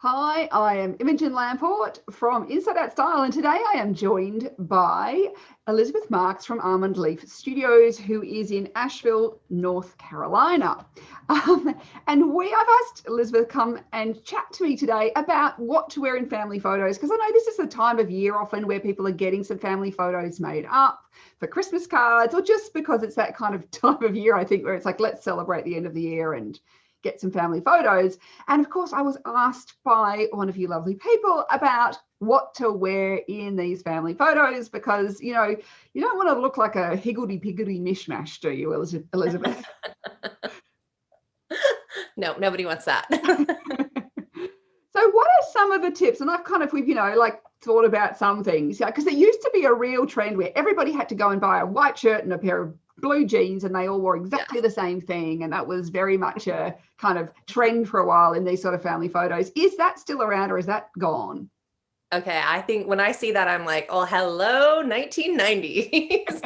Hi, I am Imogen Lamport from Inside Out Style, and today I am joined by Elizabeth Marks from Almond Leaf Studios, who is in Asheville, North Carolina. And I've asked Elizabeth to come and chat to me today about what to wear in family photos, because I know this is the time of year often where people are getting some family photos made up for Christmas cards, or just because it's that kind of time of year, I think, where it's like, let's celebrate the end of the year and get some family photos. And of course, I was asked by one of you lovely people about what to wear in these family photos, because, you don't want to look like a higgledy-piggledy mishmash, do you, Elizabeth? No, nobody wants that. So what are some of the tips? And I've kind of, thought about some things, because there used to be a real trend where everybody had to go and buy a white shirt and a pair of blue jeans, and they all wore exactly the same thing. And that was very much a kind of trend for a while in these sort of family photos. Is that still around, or is that gone? Okay, I think when I see that, I'm like, oh, hello, 1990s.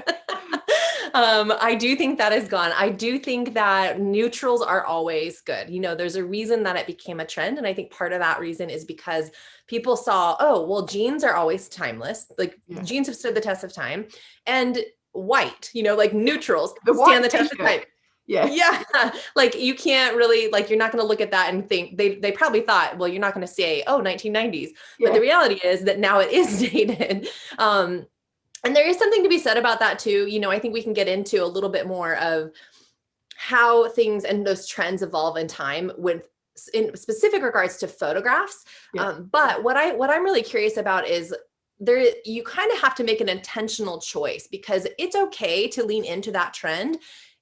I do think that is gone. I do think that neutrals are always good. There's a reason that it became a trend. And I think part of that reason is because people saw, oh, well, jeans are always timeless. Like jeans have stood the test of time. And white, like neutrals stand the test of time. Yeah. Like you can't really, like, you're not going to look at that and think they probably thought, well, you're not going to say, oh, 1990s. But the reality is that now it is dated. And there is something to be said about that too. I think we can get into a little bit more of how things and those trends evolve in time in specific regards to photographs. But what I'm really curious about is you kind of have to make an intentional choice, because it's okay to lean into that trend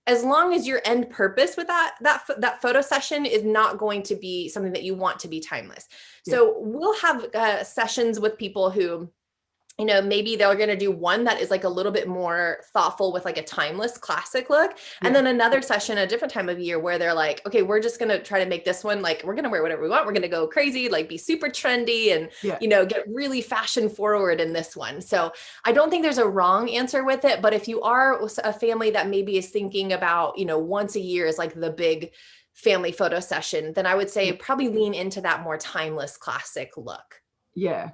as long as your end purpose with that photo session is not going to be something that you want to be timeless. So we'll have sessions with people who, maybe they're going to do one that is like a little bit more thoughtful with like a timeless classic look. And then another session, a different time of year, where they're like, okay, we're just going to try to make this one, like, we're going to wear whatever we want. We're going to go crazy, like be super trendy and, get really fashion forward in this one. So I don't think there's a wrong answer with it. But if you are a family that maybe is thinking about, once a year is like the big family photo session, then I would say probably lean into that more timeless classic look. Yeah.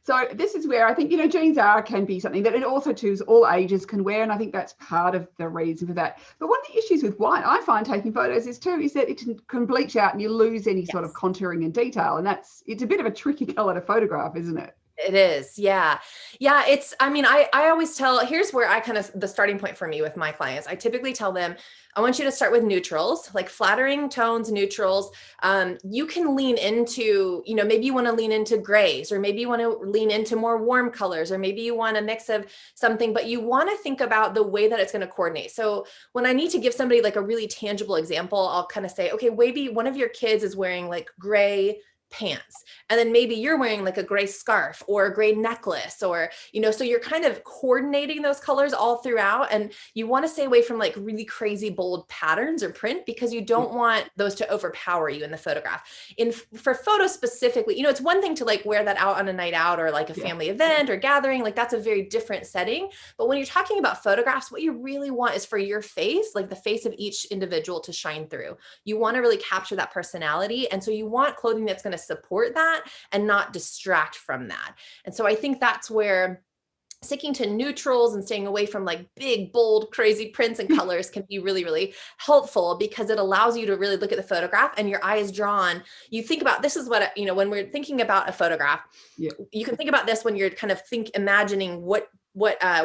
So this is where I think, jeans can be something that it also too all ages can wear. And I think that's part of the reason for that. But one of the issues with white, I find taking photos is that it can bleach out and you lose any sort of contouring and detail. And it's a bit of a tricky color to photograph, isn't it? It is. Yeah. I always tell, here's where the starting point for me with my clients. I typically tell them, I want you to start with neutrals, like flattering tones, neutrals. You can lean into, maybe you want to lean into grays, or maybe you want to lean into more warm colors, or maybe you want a mix of something, but you want to think about the way that it's going to coordinate. So when I need to give somebody like a really tangible example, I'll kind of say, okay, maybe one of your kids is wearing like gray pants, and then maybe you're wearing like a gray scarf or a gray necklace, or so you're kind of coordinating those colors all throughout. And you want to stay away from like really crazy bold patterns or print, because you don't want those to overpower you in the photograph. For photos specifically, it's one thing to like wear that out on a night out or like a family event or gathering, like that's a very different setting. But when you're talking about photographs, what you really want is for your face, like the face of each individual, to shine through. You want to really capture that personality. And so you want clothing that's going to support that and not distract from that. And so I think that's where sticking to neutrals and staying away from like big, bold, crazy prints and colors can be really, really helpful, because it allows you to really look at the photograph and your eye is drawn. You think about, this is what, when we're thinking about a photograph, you can think about this when you're kind of imagining what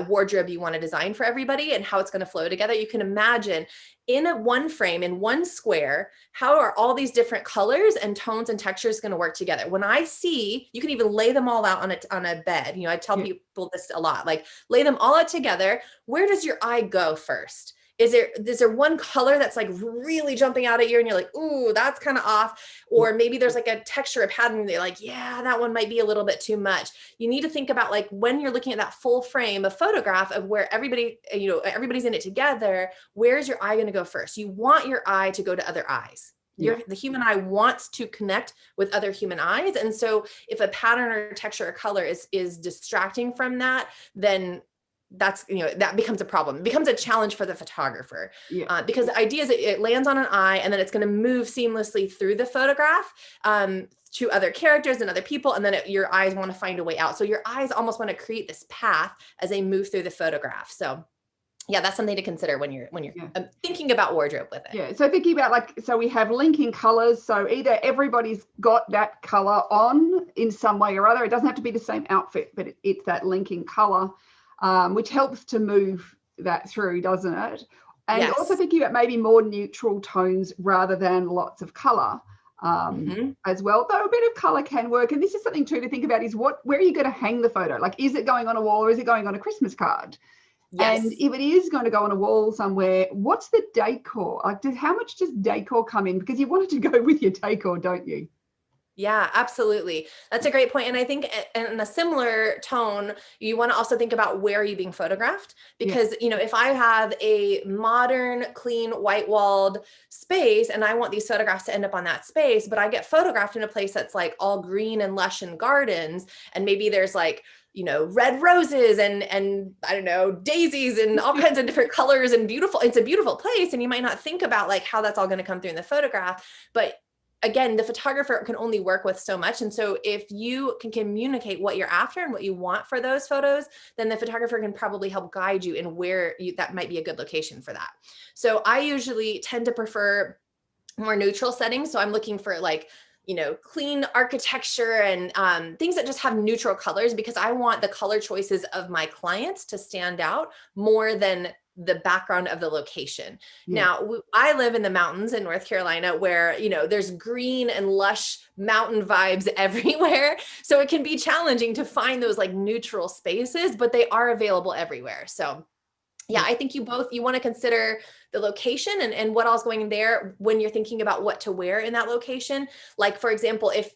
wardrobe you want to design for everybody and how it's going to flow together. You can imagine in one frame, in one square, how are all these different colors and tones and textures going to work together? When I see, you can even lay them all out on a bed. I tell people this a lot, like lay them all out together. Where does your eye go first? Is there one color that's like really jumping out at you and you're like, ooh, that's kind of off? Or maybe there's like a texture, a pattern, they're like, yeah, that one might be a little bit too much. You need to think about, like, when you're looking at that full frame of photograph of where everybody, everybody's in it together, where's your eye going to go first? You want your eye to go to other eyes. The human eye wants to connect with other human eyes. And so if a pattern or texture or color is distracting from that, then that's, that becomes a problem. It becomes a challenge for the photographer, because the idea is it lands on an eye and then it's going to move seamlessly through the photograph to other characters and other people. And then your eyes want to find a way out. So your eyes almost want to create this path as they move through the photograph. So yeah, that's something to consider when you're thinking about wardrobe with it. Yeah. So thinking about so we have linking colors. So either everybody's got that color on in some way or other. It doesn't have to be the same outfit, but it's that linking color, which helps to move that through, doesn't it? And also thinking about maybe more neutral tones rather than lots of color as well. Though a bit of color can work. And this is something too to think about is where are you going to hang the photo? Like, is it going on a wall or is it going on a Christmas card? Yes. And if it is going to go on a wall somewhere, what's the decor? Like, how much does decor come in? Because you want it to go with your decor, don't you? Yeah, absolutely. That's a great point. And I think in a similar tone, you want to also think about where are you being photographed? Because, if I have a modern, clean, white-walled space and I want these photographs to end up on that space, but I get photographed in a place that's like all green and lush and gardens, and maybe there's like, red roses and I don't know, daisies and all kinds of different colors and it's a beautiful place. And you might not think about like how that's all going to come through in the photograph, but again, the photographer can only work with so much. And so if you can communicate what you're after and what you want for those photos, then the photographer can probably help guide you in where that might be a good location for that. So I usually tend to prefer more neutral settings. So I'm looking for like, clean architecture and things that just have neutral colors, because I want the color choices of my clients to stand out more than the background of the location. Now, I live in the mountains in North Carolina where, there's green and lush mountain vibes everywhere. So it can be challenging to find those like neutral spaces, but they are available everywhere. So yeah, I think you want to consider the location and what all's going there when you're thinking about what to wear in that location. Like, for example, if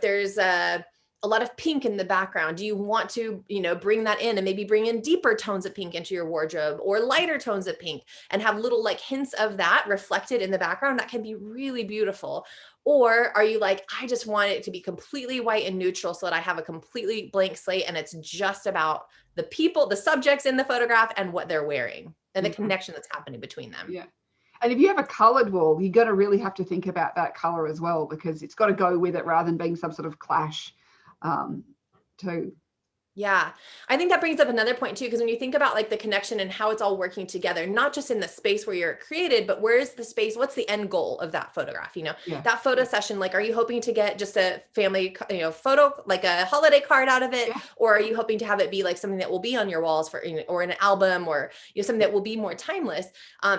there's a lot of pink in the background, do you want to, bring that in and maybe bring in deeper tones of pink into your wardrobe or lighter tones of pink and have little like hints of that reflected in the background? That can be really beautiful. Or are you like, I just want it to be completely white and neutral so that I have a completely blank slate and it's just about the people, the subjects in the photograph and what they're wearing and the connection that's happening between them. Yeah. And if you have a colored wall, you're going to really have to think about that color as well, because it's got to go with it rather than being some sort of clash too. Yeah, I think that brings up another point too, because when you think about like the connection and how it's all working together, not just in the space where you're created, but where's the space? What's the end goal of that photograph? That photo session, like, are you hoping to get just a family, photo, like a holiday card out of it? Yeah. Or are you hoping to have it be like something that will be on your walls for, or in an album, or, something that will be more timeless?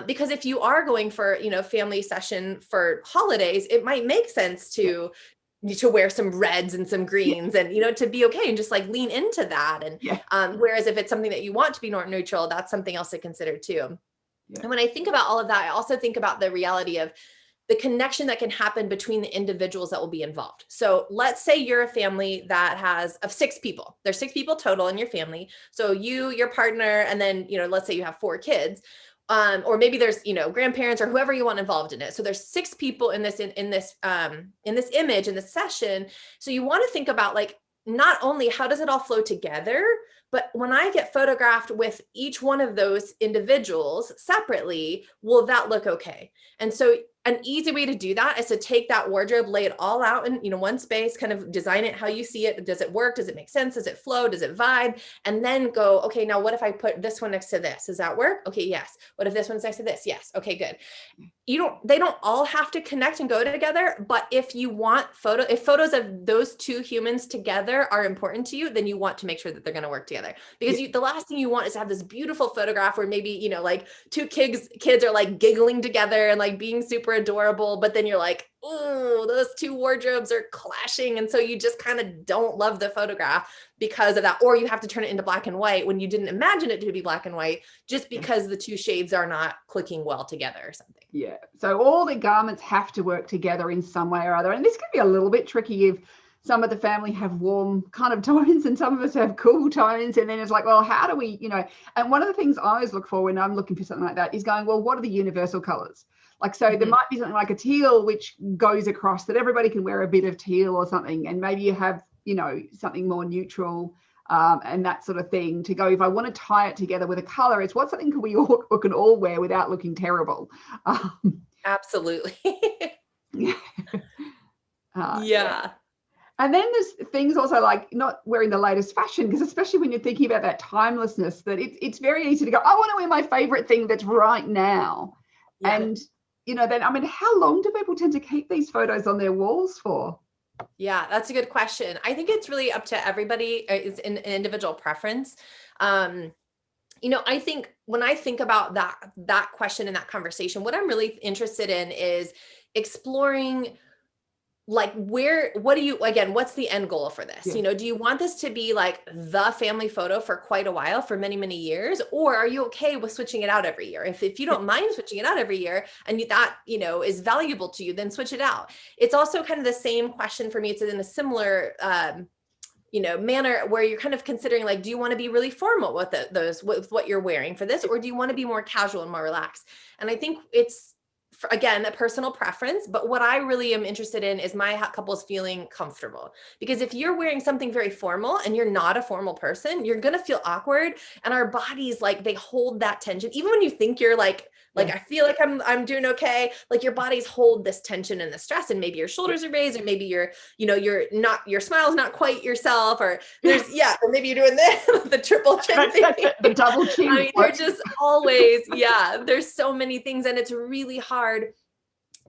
Because if you are going for, family session for holidays, it might make sense to wear some reds and some greens and, to be okay and just like lean into that. And whereas if it's something that you want to be more neutral, that's something else to consider too. Yeah. And when I think about all of that, I also think about the reality of the connection that can happen between the individuals that will be involved. So let's say you're a family that of 6 people. There's 6 people total in your family. So you, your partner, and then, let's say you have 4 kids. Or maybe there's, grandparents or whoever you want involved in it. So there's 6 people in this image, in this session. So you want to think about like, not only how does it all flow together, but when I get photographed with each one of those individuals separately, will that look okay? And so an easy way to do that is to take that wardrobe, lay it all out in, one space, kind of design it how you see it. Does it work? Does it make sense? Does it flow? Does it vibe? And then go, okay, now what if I put this one next to this? Does that work? Okay, yes. What if this one's next to this? Yes. Okay, good. They don't all have to connect and go together, but if you want if photos of those 2 humans together are important to you, then you want to make sure that they're going to work together, because the last thing you want is to have this beautiful photograph where maybe, like 2 kids are like giggling together and like being super adorable, but then you're like, oh, those 2 wardrobes are clashing. And so you just kind of don't love the photograph because of that. Or you have to turn it into black and white when you didn't imagine it to be black and white, just because the 2 shades are not clicking well together or something. Yeah. So all the garments have to work together in some way or other. And this can be a little bit tricky if some of the family have warm kind of tones and some of us have cool tones. And then it's like, well, how do we, and one of the things I always look for when I'm looking for something like that is going, well, what are the universal colors? Like, so there might be something like a teal, which goes across that everybody can wear a bit of teal or something. And maybe you have, something more neutral and that sort of thing, to go, if I want to tie it together with a color, it's what something can all wear without looking terrible. Absolutely. Yeah. Yeah. And then there's things also like not wearing the latest fashion, because especially when you're thinking about that timelessness, that it's very easy to go, I want to wear my favorite thing that's right now. Yeah. And, then, I mean, how long do people tend to keep these photos on their walls for? Yeah, that's a good question. I think it's really up to everybody. It's an individual preference. I think when I think about that question and that conversation, what I'm really interested in is exploring, like, what's the end goal for this? Yeah. Do you want this to be like the family photo for quite a while, for many, many years? Or are you okay with switching it out every year? If you don't mind switching it out every year and that, is valuable to you, then switch it out. It's also kind of the same question for me. It's in a similar, manner, where you're kind of considering, like, do you want to be really formal with with what you're wearing for this? Or do you want to be more casual and more relaxed? And I think it's, again, a personal preference, but what I really am interested in is my couples feeling comfortable. Because if you're wearing something very formal and you're not a formal person, you're going to feel awkward, and our bodies, like, they hold that tension. Even when you think you're like, I feel like I'm doing okay. Like, your bodies hold this tension and the stress, and maybe your shoulders are raised, or maybe your smile's not quite yourself, or or maybe you're doing the triple chin thing. The double chin. I mean, they're just always, there's so many things, and it's really hard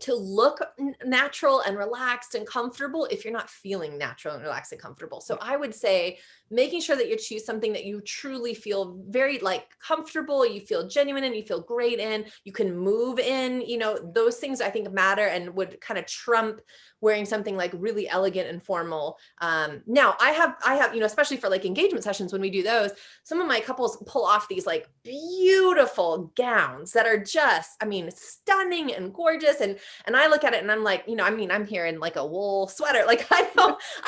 to look natural and relaxed and comfortable if you're not feeling natural and relaxed and comfortable. So I would say making sure that you choose something that you truly feel very, like, comfortable, you feel genuine and you feel great in, you can move in, those things I think matter and would kind of trump wearing something like really elegant and formal. Now I have, especially for like engagement sessions, when we do those, some of my couples pull off these like beautiful gowns that are just, stunning and gorgeous. And I look at it and I'm like, I'm here in like a wool sweater. Like, I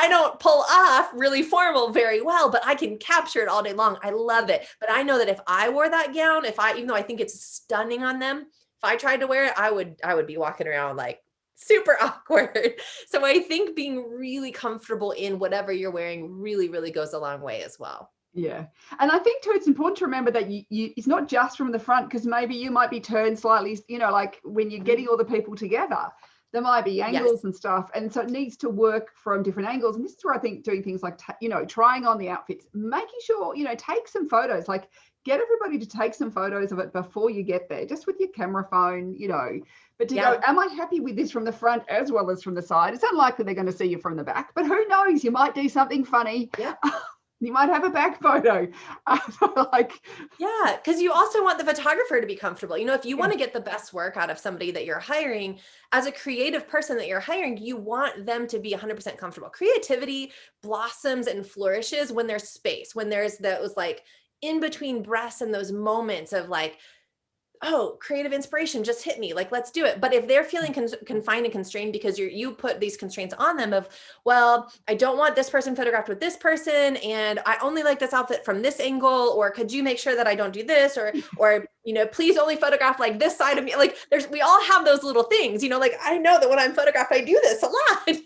don't pull off really formal very well, but I can capture it all day long. I love it. But I know that if I wore that gown, even though I think it's stunning on them, if I tried to wear it, I would be walking around like super awkward. So I think being really comfortable in whatever you're wearing really, really goes a long way as well. Yeah. And I think too, it's important to remember that you it's not just from the front, because maybe you might be turned slightly, like when you're getting all the people together, there might be angles and stuff. And so it needs to work from different angles. And this is where I think doing things like, trying on the outfits, making sure, take some photos, like get everybody to take some photos of it before you get there, just with your camera phone, but to go, am I happy with this from the front as well as from the side? It's unlikely they're going to see you from the back, but who knows? You might do something funny. Yeah. You might have a back photo. Because you also want the photographer to be comfortable. If you want to get the best work out of somebody that you're hiring, as a creative person that you're hiring, you want them to be 100% comfortable. Creativity blossoms and flourishes when there's space, when there's those like in between breaths and those moments of like, oh, creative inspiration just hit me, like, let's do it. But if they're feeling confined and constrained because you put these constraints on them of, well, I don't want this person photographed with this person, and I only like this outfit from this angle, or could you make sure that I don't do this, or please only photograph like this side of me. Like, we all have those little things, like, I know that when I'm photographed, I do this a lot,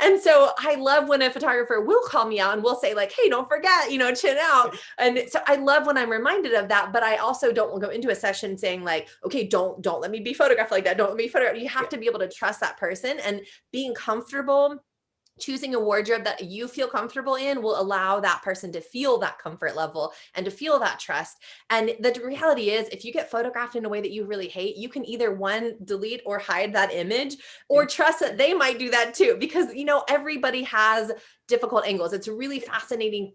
And so I love when a photographer will call me out and will say like, hey, don't forget, chin out. And so I love when I'm reminded of that, but I also don't go into a session saying like, okay, don't let me be photographed like that. Don't let me photograph. You have to be able to trust that person, and being comfortable choosing a wardrobe that you feel comfortable in will allow that person to feel that comfort level and to feel that trust. And the reality is, if you get photographed in a way that you really hate, you can either delete or hide that image, or trust that they might do that too, because everybody has difficult angles. It's a really fascinating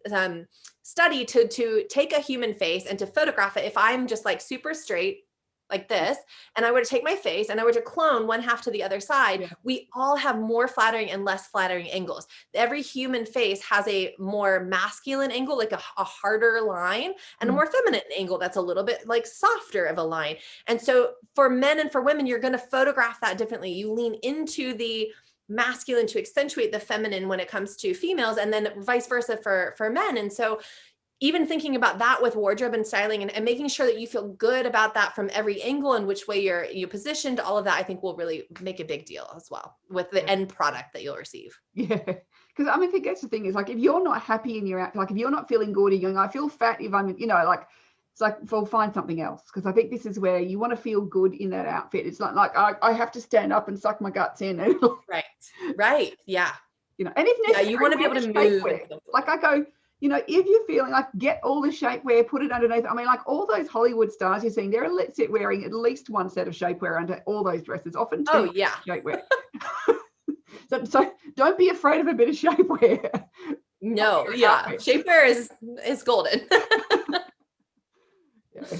study to take a human face and to photograph it. If I'm just like super straight like this, and I were to take my face and I were to clone one half to the other side, we all have more flattering and less flattering angles. Every human face has a more masculine angle, like a harder line, and a more feminine angle that's a little bit like softer of a line. And so for men and for women, you're going to photograph that differently. You lean into the masculine to accentuate the feminine when it comes to females, and then vice versa for men. And so even thinking about that with wardrobe and styling and making sure that you feel good about that from every angle and which way you're positioned, all of that I think will really make a big deal as well with the end product that you'll receive. Yeah. Because I think that's the thing is like, if you're not happy in your outfit, like if you're not feeling good, you're going, I feel fat if I'm, like, it's like, well, find something else. Because I think this is where you want to feel good in that outfit. It's not like I have to stand up and suck my guts in. Right. Yeah. And if necessary, you want to be able to move. Like I go, if you're feeling like, get all the shapewear, put it underneath. I mean, like all those Hollywood stars you're seeing, they're wearing at least one set of shapewear under all those dresses, often two. Oh, yeah. Shapewear. So don't be afraid of a bit of shapewear. No, yeah. Shapewear is golden.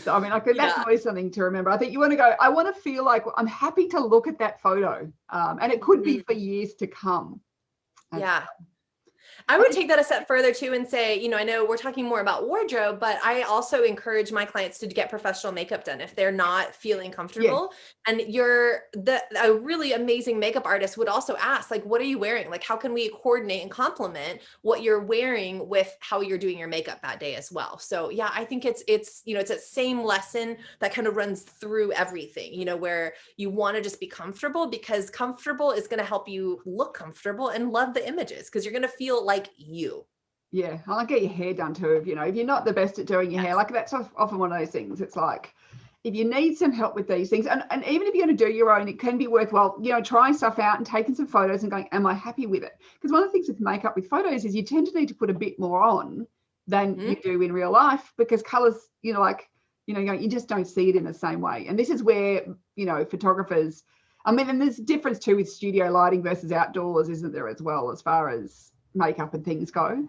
So, I mean, that's always something to remember. I think you want to go, I want to feel like I'm happy to look at that photo. And it could be for years to come. Yeah. I would take that a step further too and say, I know we're talking more about wardrobe, but I also encourage my clients to get professional makeup done if they're not feeling comfortable. And a really amazing makeup artist would also ask, like, what are you wearing? Like, how can we coordinate and complement what you're wearing with how you're doing your makeup that day as well? So yeah, I think it's that same lesson that kind of runs through everything, where you want to just be comfortable, because comfortable is going to help you look comfortable and love the images, because you're going to feel like you. Yeah. I like get your hair done too. If you're not the best at doing your hair, like that's often one of those things. It's like, if you need some help with these things, and even if you're going to do your own, it can be worthwhile, trying stuff out and taking some photos and going, am I happy with it? Because one of the things with makeup with photos is you tend to need to put a bit more on than you do in real life, because colors, you just don't see it in the same way. And this is where, photographers, and there's a difference too with studio lighting versus outdoors, isn't there, as well, as far as makeup and things go?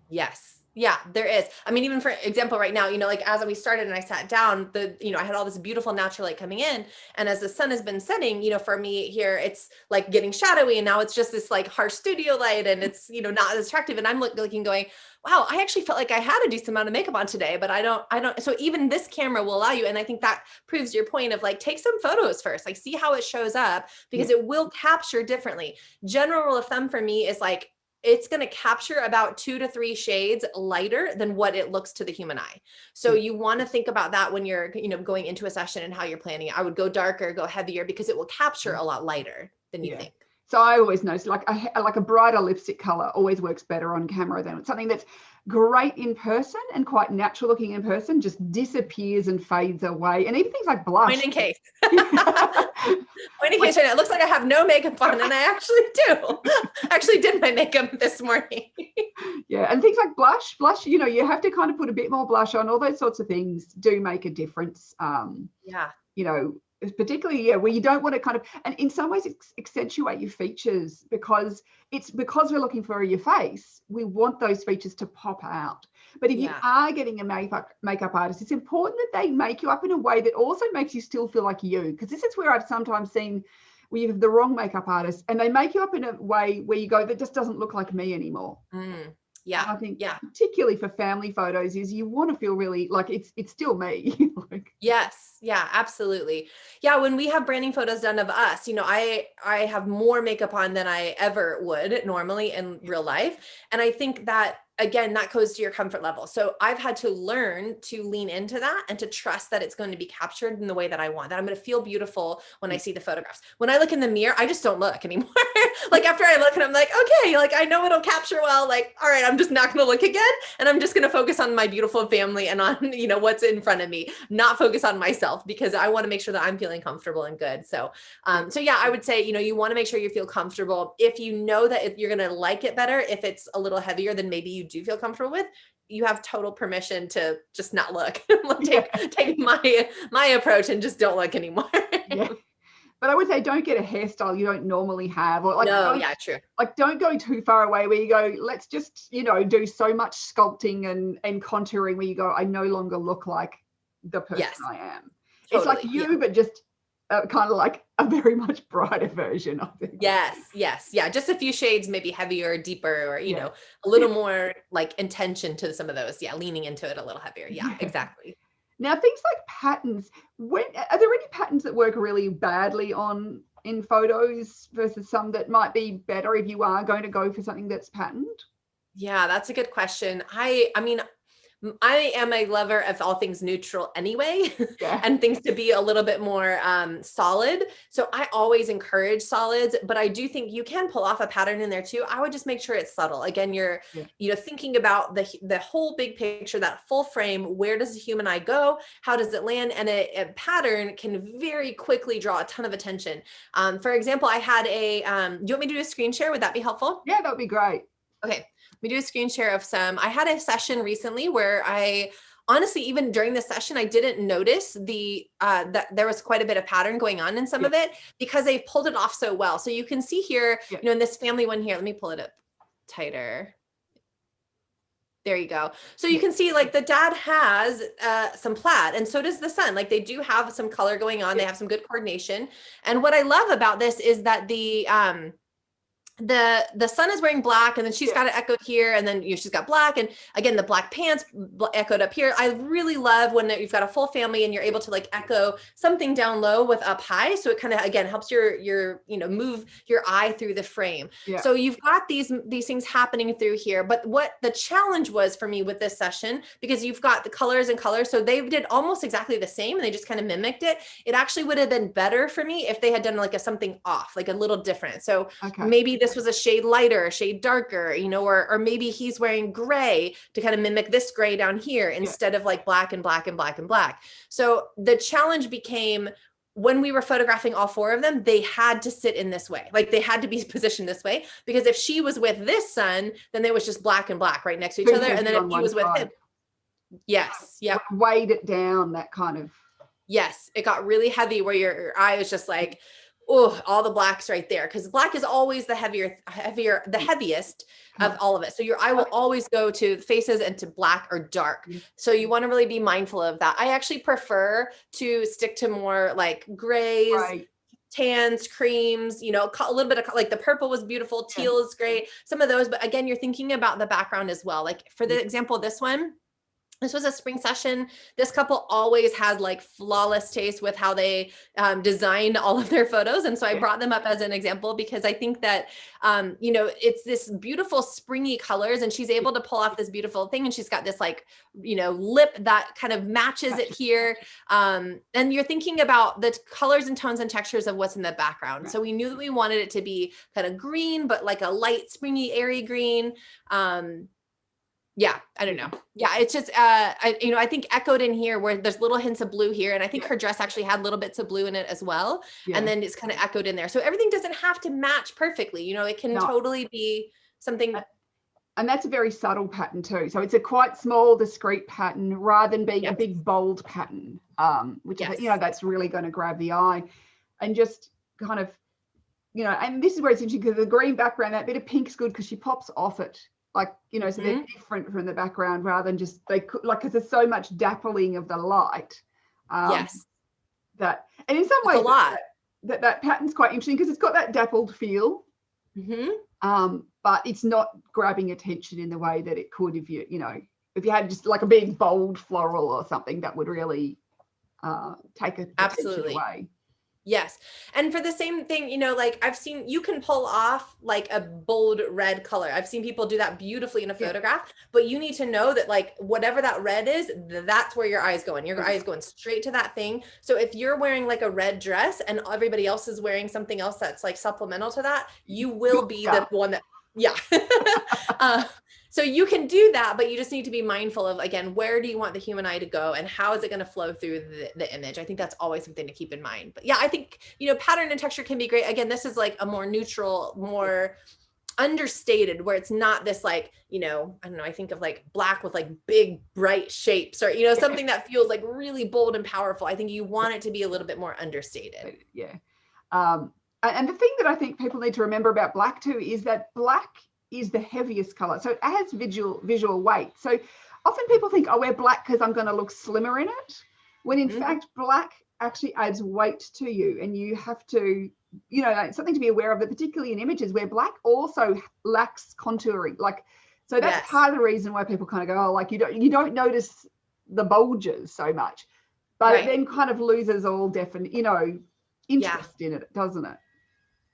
Yes. Yeah, there is. I mean, even for example, right now, like as we started and I sat down, I had all this beautiful natural light coming in. And as the sun has been setting, for me here, it's like getting shadowy. And now it's just this like harsh studio light, and it's, not as attractive. And I'm looking going, wow, I actually felt like I had a decent amount of makeup on today, but I don't. So even this camera will allow you. And I think that proves your point of like, take some photos first, like see how it shows up, because it will capture differently. General rule of thumb for me is like, it's going to capture about 2 to 3 shades lighter than what it looks to the human eye. So you want to think about that when you're, going into a session and how you're planning it. I would go darker, go heavier, because it will capture a lot lighter than you think. So I always notice like a brighter lipstick color always works better on camera than something that's great in person and quite natural looking in person just disappears and fades away. And even things like blush. Point in case. Point in case. It looks like I have no makeup on, and I actually do. I actually did my makeup this morning. Yeah, and things like blush, you have to kind of put a bit more blush on. All those sorts of things do make a difference. Particularly where you don't want to kind of, and in some ways accentuate your features, because we're looking for your face, we want those features to pop out. But if you are getting a makeup artist, it's important that they make you up in a way that also makes you still feel like you, because this is where I've sometimes seen where you have the wrong makeup artist and they make you up in a way where you go, that just doesn't look like me anymore. Yeah. And I think particularly for family photos is you want to feel really like it's still me. Yes. Yeah, absolutely. Yeah. When we have branding photos done of us, I have more makeup on than I ever would normally in real life. And I think that, again, that goes to your comfort level. So I've had to learn to lean into that and to trust that it's going to be captured in the way that I want, that I'm going to feel beautiful when I see the photographs. When I look in the mirror, I just don't look anymore. Like after I look and I'm like, okay, like I know it'll capture well, like, all right, I'm just not going to look again. And I'm just going to focus on my beautiful family and on, what's in front of me, not focus on myself, because I want to make sure that I'm feeling comfortable and good. So yeah, I would say, you want to make sure you feel comfortable. If you know that if you're going to like it better, if it's a little heavier than maybe you do feel comfortable with, you have total permission to just not look. take my approach and just don't look anymore. But I would say don't get a hairstyle you don't normally have, or true. Like don't go too far away where you go, let's just, do so much sculpting and contouring where you go, I no longer look like the person I am. Totally. It's like you, but just kind of like a very much brighter version of it. Yes. Yeah. Just a few shades, maybe heavier or deeper, or, a little more like intention to some of those. Yeah. Leaning into it a little heavier. Yeah, exactly. Now, things like patterns, are there any patterns that work really badly in photos versus some that might be better if you are going to go for something that's patterned? Yeah, that's a good question. I mean, I am a lover of all things neutral anyway, Yeah. and things to be a little bit more solid. So I always encourage solids, but I do think you can pull off a pattern in there too. I would just make sure it's subtle. Again, you're Yeah. thinking about the whole big picture, that full frame. Where does the human eye go? How does it land? And a pattern can very quickly draw a ton of attention. For example, I had a. Do you want me to do a screen share? Would that be helpful? Yeah, that would be great. Okay, we do a screen share of some. I had a session recently where I honestly, even during the session, I didn't notice that there was quite a bit of pattern going on in some of it because they pulled it off so well. So you can see here, in this family one here, let me pull it up tighter. There you go. So you can see like the dad has some plaid and so does the son. Like they do have some color going on. They have some good coordination. And what I love about this is that the son is wearing black and then she's got it echoed here and then she's got black and again the black pants echoed up here. I really love when you've got a full family and you're able to like echo something down low with up high, so it kind of again helps your move your eye through the frame. So you've got these things happening through here, but what the challenge was for me with this session, because you've got the colors and colors, so they did almost exactly the same and they just kind of mimicked it. It actually would have been better for me if they had done like something off, like a little different. So maybe this was a shade lighter, a shade darker, or maybe he's wearing gray to kind of mimic this gray down here instead of like black and black and black and black. So the challenge became when we were photographing all four of them, they had to sit in this way. Like they had to be positioned this way, because if she was with this son, then it was just black and black right next to each other. And then if he was with him, weighed it down, that kind of. Yes, it got really heavy where your eye was just like, oh, all the blacks right there, because black is always the heaviest of all of it. So your eye will always go to faces and to black or dark. So you want to really be mindful of that. I actually prefer to stick to more like grays, tans, creams, a little bit of like the purple was beautiful, teal is great, some of those. But again, you're thinking about the background as well. Like for the example, this was a spring session. This couple always has like flawless taste with how they designed all of their photos. And so I brought them up as an example because I think that, it's this beautiful springy colors and she's able to pull off this beautiful thing. And she's got this like, lip that kind of matches it here. And you're thinking about the colors and tones and textures of what's in the background. So we knew that we wanted it to be kind of green, but like a light, springy, airy green. I don't know. It's just, I think echoed in here where there's little hints of blue here. And I think her dress actually had little bits of blue in it as well. And then it's kind of echoed in there. So everything doesn't have to match perfectly. It can totally be something. And that's a very subtle pattern too. So it's a quite small, discreet pattern rather than being a big, bold pattern, which is, that's really going to grab the eye and just kind of, and this is where it's interesting because the green background, that bit of pink's good because she pops off it. Like, so they're different from the background rather than just, because there's so much dappling of the light. That, and in some ways, a lot. That pattern's quite interesting because it's got that dappled feel. But it's not grabbing attention in the way that it could if you had just like a big bold floral or something that would really take attention away. Yes. And for the same thing, like I've seen, you can pull off like a bold red color. I've seen people do that beautifully in a photograph, but you need to know that like whatever that red is, that's where your eye is going. Your eye is going straight to that thing. So if you're wearing like a red dress and everybody else is wearing something else that's like supplemental to that, you will be the one that, so you can do that, but you just need to be mindful of, again, where do you want the human eye to go and how is it going to flow through the image? I think that's always something to keep in mind. But I think, pattern and texture can be great. Again, this is like a more neutral, more understated, where it's not this like, I don't know, I think of like black with like big bright shapes or, something that feels like really bold and powerful. I think you want it to be a little bit more understated. And the thing that I think people need to remember about black too is that black is the heaviest color. So it adds visual weight. So often people think, wear black because I'm going to look slimmer in it. When in fact, black actually adds weight to you. And you have to, something to be aware of, that particularly in images where black also lacks contouring. So that's part of the reason why people kind of go, you don't notice the bulges so much, but it then kind of loses all interest in it, doesn't it?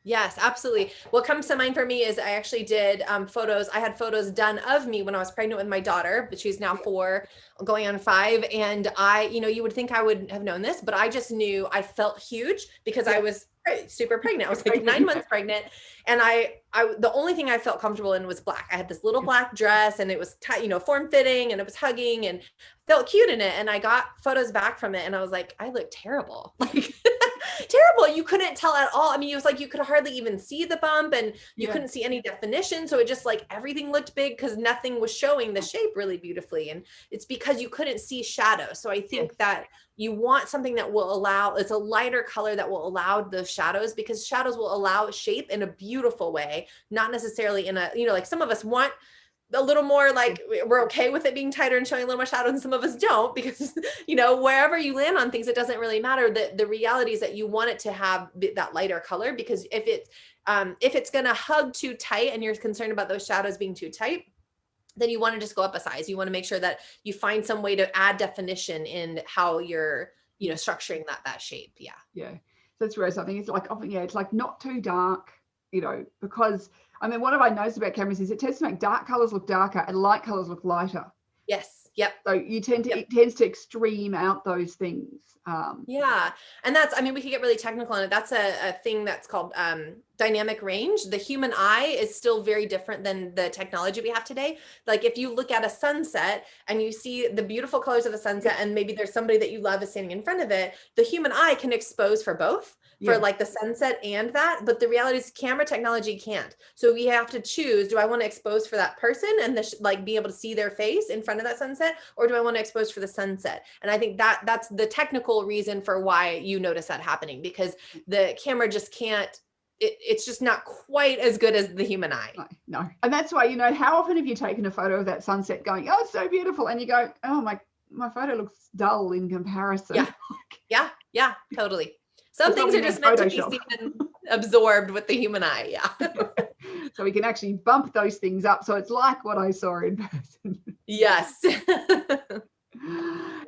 Yes, absolutely. What comes to mind for me is I actually did photos. I had photos done of me when I was pregnant with my daughter, but she's now 4, going on 5. And you would think I would have known this, but I just knew I felt huge because I was super pregnant. I was like 9 months pregnant. And the only thing I felt comfortable in was black. I had this little black dress and it was tight, form fitting, and it was hugging and felt cute in it. And I got photos back from it and I was like, I look terrible. Like terrible. You couldn't tell at all. I mean, it was like you could hardly even see the bump and you couldn't see any definition. So it just like everything looked big because nothing was showing the shape really beautifully. And it's because you couldn't see shadow. So I think that you want something that will allow, it's a lighter color that will allow the shadows, because shadows will allow shape in a beautiful way, not necessarily in a, like some of us want a little more, like we're okay with it being tighter and showing a little more shadow, and some of us don't, because wherever you land on things, it doesn't really matter. The reality is that you want it to have that lighter color, because if it's going to hug too tight and you're concerned about those shadows being too tight, then you want to just go up a size. You want to make sure that you find some way to add definition in how you're structuring that shape. So that's where something is like often it's like not too dark, because I mean, what have I noticed about cameras is it tends to make dark colors look darker and light colors look lighter. Yes. Yep. So you tend to, it tends to extreme out those things. And that's, I mean, we could get really technical on it. That's a thing that's called dynamic range. The human eye is still very different than the technology we have today. Like if you look at a sunset and you see the beautiful colors of the sunset, and maybe there's somebody that you love is standing in front of it, the human eye can expose for both. For like the sunset and that, but the reality is camera technology can't. So we have to choose, do I want to expose for that person and like be able to see their face in front of that sunset, or do I want to expose for the sunset? And I think that's the technical reason for why you notice that happening, because the camera just can't, it's just not quite as good as the human eye. No. And that's why, how often have you taken a photo of that sunset going, oh, it's so beautiful, and you go, oh, my photo looks dull in comparison. Yeah, totally. Some things are just meant to be seen and absorbed with the human eye. So we can actually bump those things up. So it's like what I saw in person. Yes.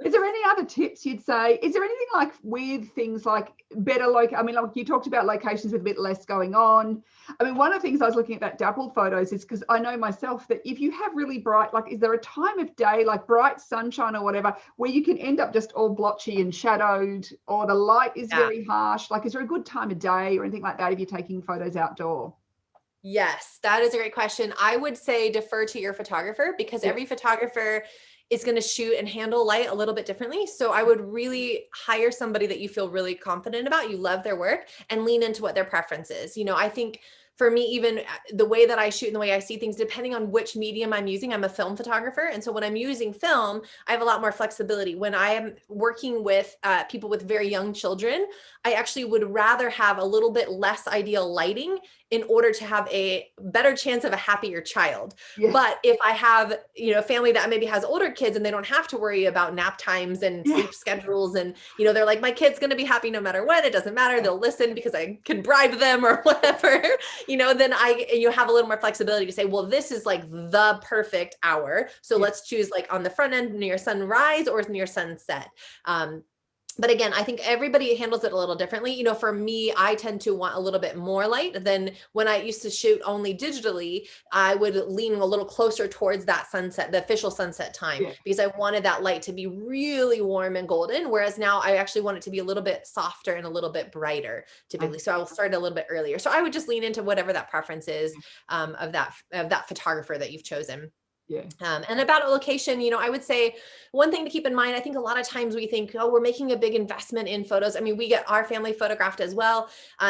Is there any other tips you'd say? Is there anything like weird things like better I mean, like you talked about locations with a bit less going on. I mean, one of the things I was looking at that dappled photos is because I know myself that if you have really bright, like, is there a time of day, like bright sunshine or whatever, where you can end up just all blotchy and shadowed, or the light is very harsh? Like, is there a good time of day or anything like that if you're taking photos outdoor? Yes, that is a great question. I would say defer to your photographer, because every photographer is going to shoot and handle light a little bit differently. So I would really hire somebody that you feel really confident about, you love their work, and lean into what their preference is. I think for me, even the way that I shoot and the way I see things, depending on which medium I'm using, I'm a film photographer. And so when I'm using film, I have a lot more flexibility. When I am working with people with very young children, I actually would rather have a little bit less ideal lighting in order to have a better chance of a happier child. But if I have, a family that maybe has older kids and they don't have to worry about nap times and sleep schedules, and, they're like, my kid's going to be happy no matter what, it doesn't matter. They'll listen because I can bribe them or whatever, then you have a little more flexibility to say, well, this is like the perfect hour. So let's choose like on the front end near sunrise or near sunset. But again, I think everybody handles it a little differently. For me, I tend to want a little bit more light than when I used to shoot only digitally. I would lean a little closer towards that sunset, the official sunset time, because I wanted that light to be really warm and golden. Whereas now I actually want it to be a little bit softer and a little bit brighter typically. So I will start a little bit earlier. So I would just lean into whatever that preference is of that photographer that you've chosen. And about a location, I would say one thing to keep in mind, I think a lot of times we think, oh, we're making a big investment in photos. I mean, we get our family photographed as well.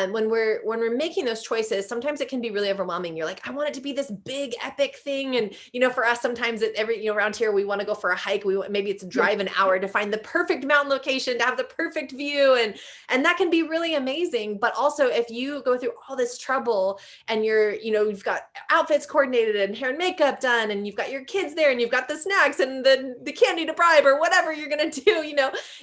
When we're making those choices, sometimes it can be really overwhelming. You're like, I want it to be this big epic thing. And, for us, sometimes around here, we want to go for a hike. Maybe it's drive an hour to find the perfect mountain location, to have the perfect view. And that can be really amazing. But also if you go through all this trouble and you've got outfits coordinated and hair and makeup done, and you've got your kids there and you've got the snacks and the candy to bribe or whatever you're going to do,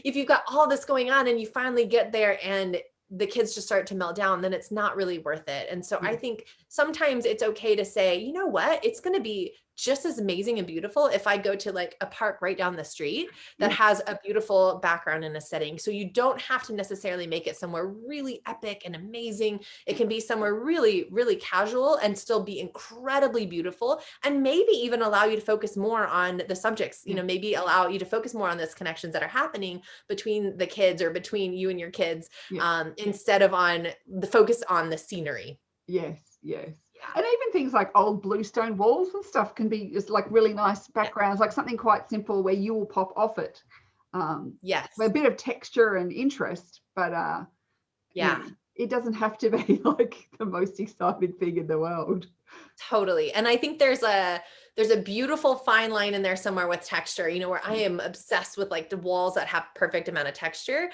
if you've got all this going on and you finally get there and the kids just start to melt down, then it's not really worth it. And so I think sometimes it's okay to say, you know what, it's going to be just as amazing and beautiful if I go to like a park right down the street that has a beautiful background in a setting. So you don't have to necessarily make it somewhere really epic and amazing. It can be somewhere really, really casual and still be incredibly beautiful, and maybe even allow you to focus more on the subjects, maybe allow you to focus more on those connections that are happening between the kids or between you and your kids, instead of on the focus on the scenery. Yes. And even things like old bluestone walls and stuff can be just like really nice backgrounds, like something quite simple where you will pop off it. With a bit of texture and interest, but it doesn't have to be like the most exciting thing in the world. Totally. And I think there's a beautiful fine line in there somewhere with texture, where I am obsessed with like the walls that have perfect amount of texture.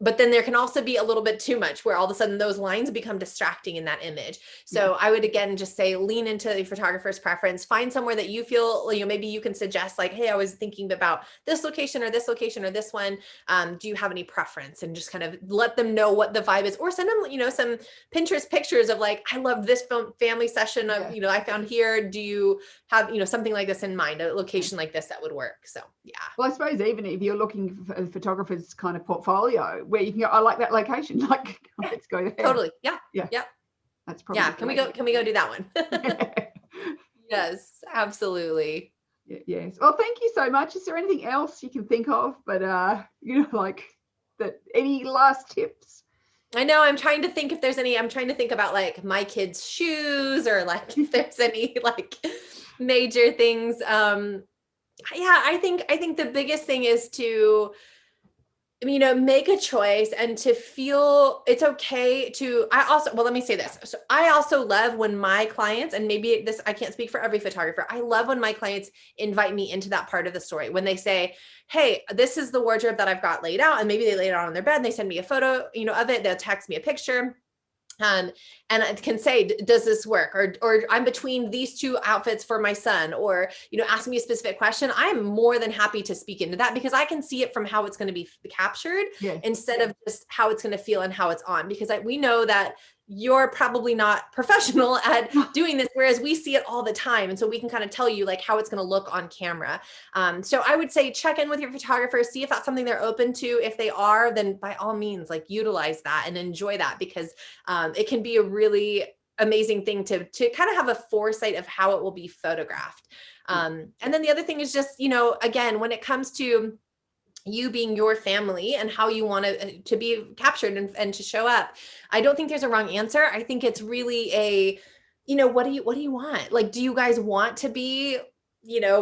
But then there can also be a little bit too much where all of a sudden those lines become distracting in that image. So I would, again, just say, lean into the photographer's preference, find somewhere that you feel, maybe you can suggest like, hey, I was thinking about this location or this location or this one. Do you have any preference? And just kind of let them know what the vibe is, or send them, some Pinterest pictures of like, I love this family session of, I found here. Do you have, something like this in mind, a location like this that would work? So, yeah. Well, I suppose even if you're looking for a photographer's kind of portfolio where you can go, I like that location, like let's go there. Totally. Yeah. That's probably Can we go do that one? Yes, absolutely. Yes. Well, thank you so much. Is there anything else you can think of? But like that, any last tips? I know I'm trying to think if there's any. I'm trying to think about like my kids' shoes, or like if there's any like major things. I think the biggest thing is to, make a choice and to feel it's okay to, let me say this. So I also love when my clients, and maybe this, I can't speak for every photographer. I love when my clients invite me into that part of the story. When they say, hey, this is the wardrobe that I've got laid out, and maybe they lay it out on their bed and they send me a photo, of it. They'll text me a picture. And I can say, does this work? Or I'm between these two outfits for my son, or, ask me a specific question. I'm more than happy to speak into that, because I can see it from how it's going to be captured instead of just how it's going to feel and how it's on, because we know that you're probably not professional at doing this, whereas we see it all the time. And so we can kind of tell you like how it's going to look on camera. So I would say check in with your photographer, see if that's something they're open to. If they are, then by all means, like utilize that and enjoy that, because it can be a really amazing thing to kind of have a foresight of how it will be photographed. And then the other thing is just, again, when it comes to you being your family and how you want to be captured and to show up, I don't think there's a wrong answer. I think it's really a, what do you want? Like, do you guys want to be,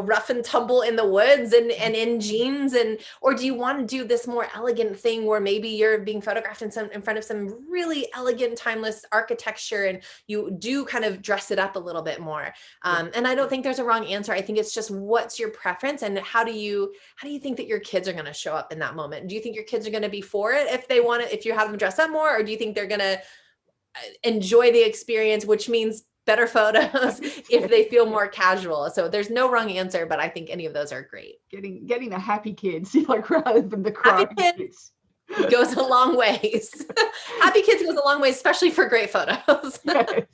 rough and tumble in the woods and in jeans, or do you want to do this more elegant thing where maybe you're being photographed in front of some really elegant, timeless architecture, and you do kind of dress it up a little bit more? And I don't think there's a wrong answer. I think it's just, what's your preference, and how do you think that your kids are going to show up in that moment? Do you think your kids are going to be for it if you have them dress up more, or do you think they're going to enjoy the experience, which means better photos if they feel more casual? So there's no wrong answer, but I think any of those are great. Getting the happy kids, like, rather than the crying kids goes a long ways. Happy kids goes a long way, especially for great photos. Yes.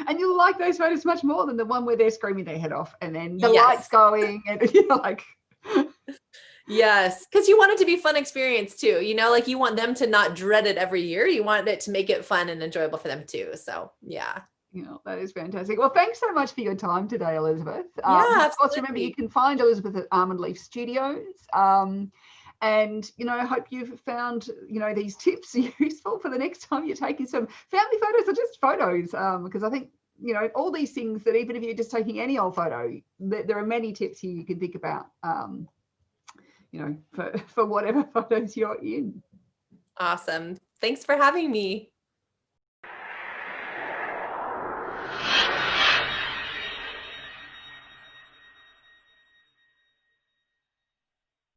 And you'll like those photos much more than the one where they're screaming their head off and then the lights going and like. Yes, because you want it to be a fun experience too. Like you want them to not dread it every year. You want it to make it fun and enjoyable for them too. So yeah. That is fantastic. Well, thanks so much for your time today, Elizabeth. Yeah, of course, remember, you can find Elizabeth at Almond Leaf Studios. And, I hope you've found, these tips useful for the next time you're taking some family photos or just photos. Because I think, all these things that even if you're just taking any old photo, there are many tips here you can think about, for whatever photos you're in. Awesome. Thanks for having me.